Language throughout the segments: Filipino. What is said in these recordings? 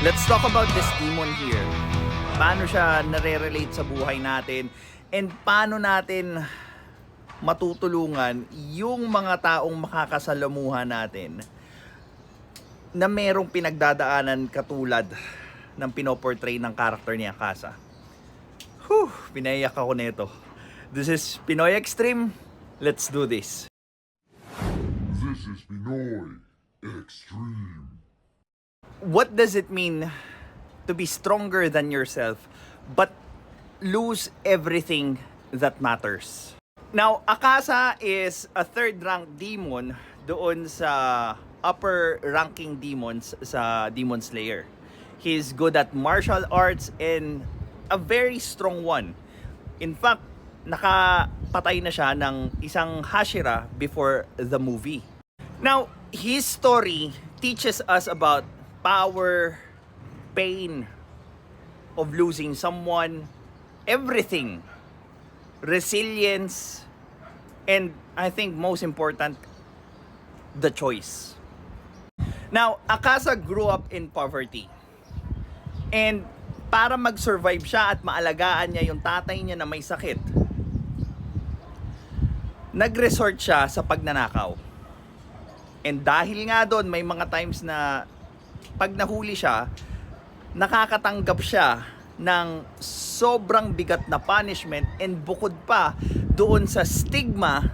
Let's talk about this demon here. Paano siya nare-relate sa buhay natin and paano natin matutulungan yung mga taong makakasalamuha natin na merong pinagdadaanan katulad ng pinoportray ng character ni Akasa. Pinaiyak ako nito. This is Pinoy Extreme. Let's do this. This is Pinoy Extreme. What does it mean to be stronger than yourself but lose everything that matters? Now, Akasa is a third-rank demon doon sa upper-ranking demons sa Demon Slayer. He's good at martial arts and a very strong one. In fact, nakapatay na siya ng isang Hashira before the movie. Now, his story teaches us about power, pain of losing someone, everything, resilience, and I think most important, the choice. Now, Akasa grew up in poverty. And para mag-survive siya at maalagaan niya yung tatay niya na may sakit, nag-resort siya sa pagnanakaw. And dahil nga doon, may mga times na pag nahuli siya, nakakatanggap siya ng sobrang bigat na punishment and bukod pa doon sa stigma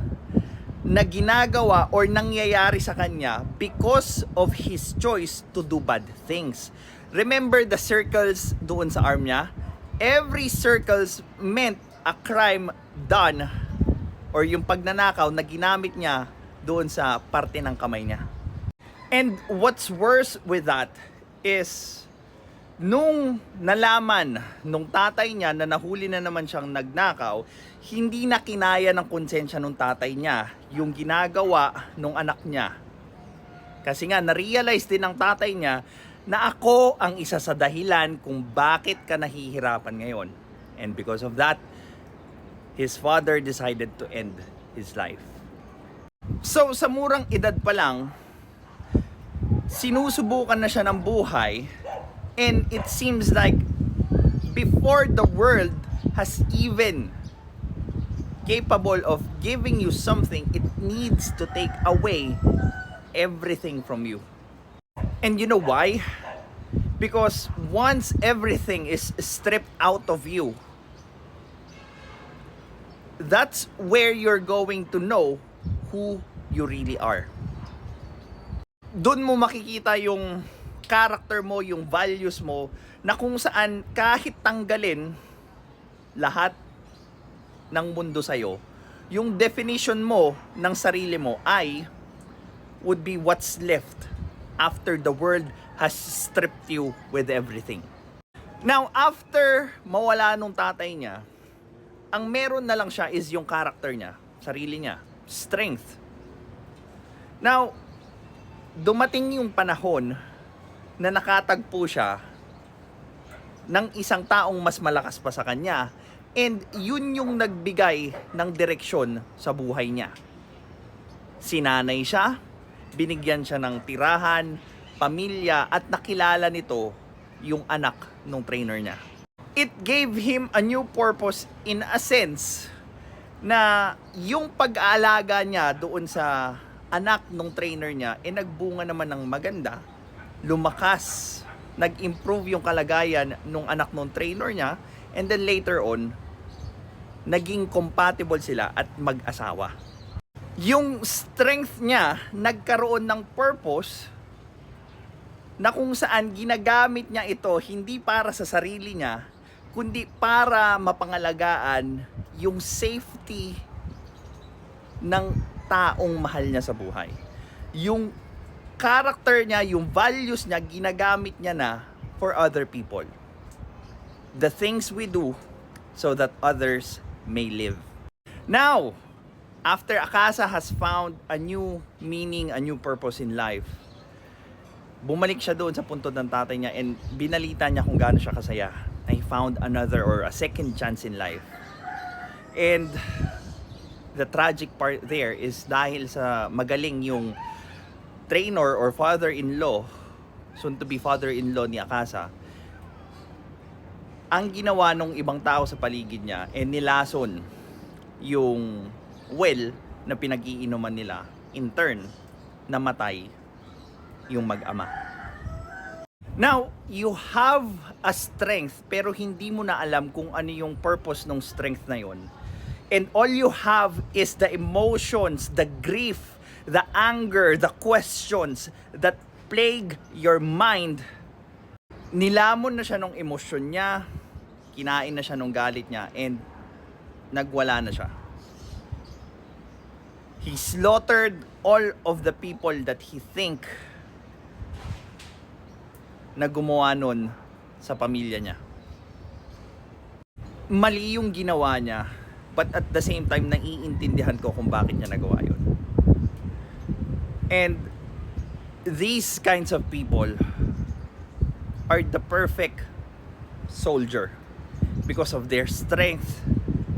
na ginagawa or nangyayari sa kanya because of his choice to do bad things. Remember the circles doon sa arm niya? Every circles meant a crime done or yung pagnanakaw na ginamit niya doon sa parte ng kamay niya. And what's worse with that is nung nalaman nung tatay niya na nahuli na naman siyang nagnakaw, hindi na kinaya ng konsensya nung tatay niya yung ginagawa nung anak niya. Kasi nga na-realize din ng tatay niya na ako ang isa sa dahilan kung bakit ka nahihirapan ngayon. And because of that, his father decided to end his life. So sa murang edad pa lang, sinusubukan na siya ng buhay, and it seems like before the world has even capable of giving you something, it needs to take away everything from you. And you know why? Because once everything is stripped out of you, that's where you're going to know who you really are. Doon mo makikita yung character mo, yung values mo, na kung saan kahit tanggalin lahat ng mundo sa'yo, yung definition mo ng sarili mo ay would be what's left after the world has stripped you with everything. Now, after mawala nung tatay niya, ang meron na lang siya is yung character niya, sarili niya, strength. Now, dumating yung panahon na nakatagpo siya ng isang taong mas malakas pa sa kanya, and yun yung nagbigay ng direksyon sa buhay niya. Sinanay siya, binigyan siya ng tirahan, pamilya, at nakilala nito yung anak ng trainer niya. It gave him a new purpose in a sense na yung pag-aalaga niya doon sa anak ng trainer niya nagbunga naman ng maganda, lumakas, nag-improve yung kalagayan ng anak ng trainer niya, and then later on naging compatible sila at mag-asawa. Yung strength niya nagkaroon ng purpose na kung saan ginagamit niya ito hindi para sa sarili niya, kundi para mapangalagaan yung safety ng taong mahal niya sa buhay. Yung character niya, yung values niya, ginagamit niya na for other people. The things we do so that others may live. Now, after Akasa has found a new meaning, a new purpose in life, bumalik siya doon sa puntod ng tatay niya and binalita niya kung gaano siya kasaya. I found another or a second chance in life. And the tragic part there is dahil sa magaling yung trainer or father-in-law soon to be father-in-law ni Akasa, ang ginawa ng ibang tao sa paligid niya, nilason yung well na pinag-iinuman nila. In turn, namatay yung mag-ama. Now, you have a strength pero hindi mo na alam kung ano yung purpose ng strength na yon. And all you have is the emotions, the grief, the anger, the questions that plague your mind. Nilamon na siya ng emosyon niya, kinain na siya ng galit niya, and nagwala na siya. He slaughtered all of the people that he think na gumawa nun sa pamilya niya. Mali yung ginawa niya, but at the same time, naiintindihan ko kung bakit niya nagawa yun. And these kinds of people are the perfect soldier because of their strength,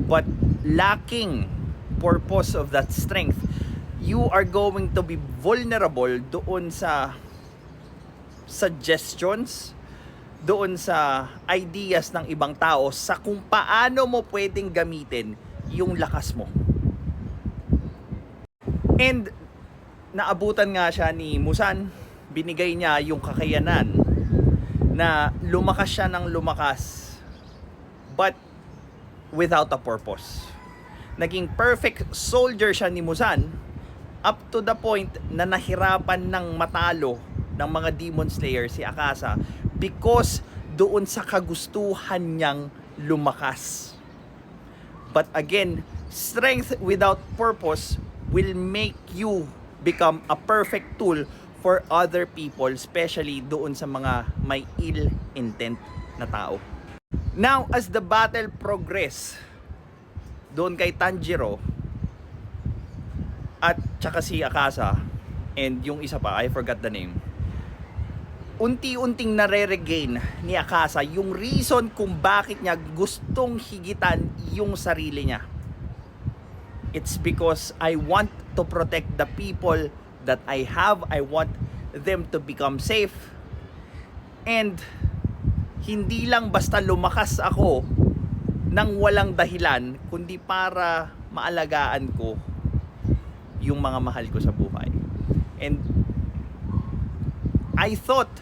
but lacking purpose of that strength, you are going to be vulnerable doon sa suggestions, doon sa ideas ng ibang tao sa kung paano mo pwedeng gamitin yung lakas mo. And naabutan nga siya ni Muzan, binigay niya yung kakayanan na lumakas siya ng lumakas, but without a purpose. Naging perfect soldier siya ni Muzan up to the point na nahirapan ng matalo ng mga Demon Slayer si Akasa because doon sa kagustuhan niyang lumakas. But again, strength without purpose will make you become a perfect tool for other people, especially doon sa mga may ill intent na tao. Now, as the battle progress, doon kay Tanjiro at tsaka si Akasa and yung isa pa, I forgot the name, unti-unting nare-regain ni Akasa yung reason kung bakit niya gustong higitan yung sarili niya. It's because I want to protect the people that I have. I want them to become safe. And hindi lang basta lumakas ako nang walang dahilan, kundi para maalagaan ko yung mga mahal ko sa buhay. And I thought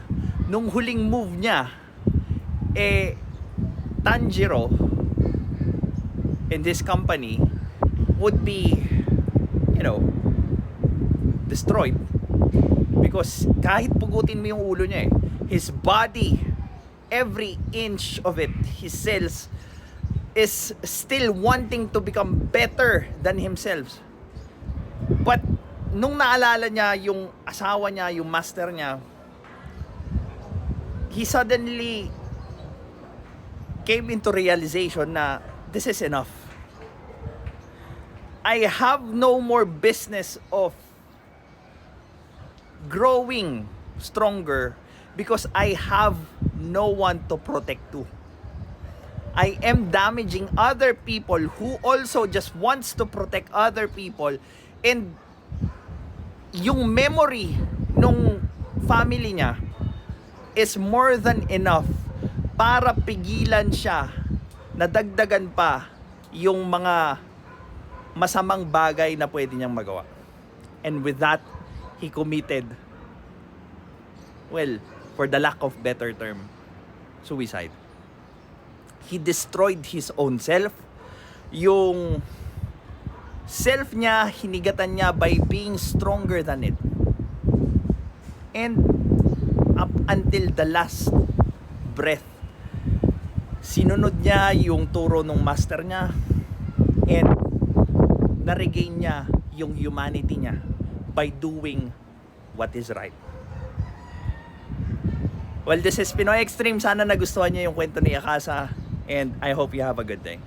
nung huling move niya, Tanjiro and this company would be, destroyed. Because kahit pugutin mo yung ulo niya, his body, every inch of it, his cells, is still wanting to become better than himself. But nung naalala niya yung asawa niya, yung master niya, he suddenly came into realization na this is enough. I have no more business of growing stronger because I have no one to protect to. I am damaging other people who also just wants to protect other people, and yung memory nung family niya is more than enough para pigilan siya na dagdagan pa yung mga masamang bagay na pwede niyang magawa. And with that, he committed, well, for the lack of better term, suicide. He destroyed his own self. Yung self niya, hinigatan niya by being stronger than it. And up until the last breath, sinunod niya yung turo ng master niya, and na-regain niya yung humanity niya by doing what is right. Well, this is Pinoy Extreme. Sana nagustuhan niyo yung kwento ni Akasa, and I hope you have a good day.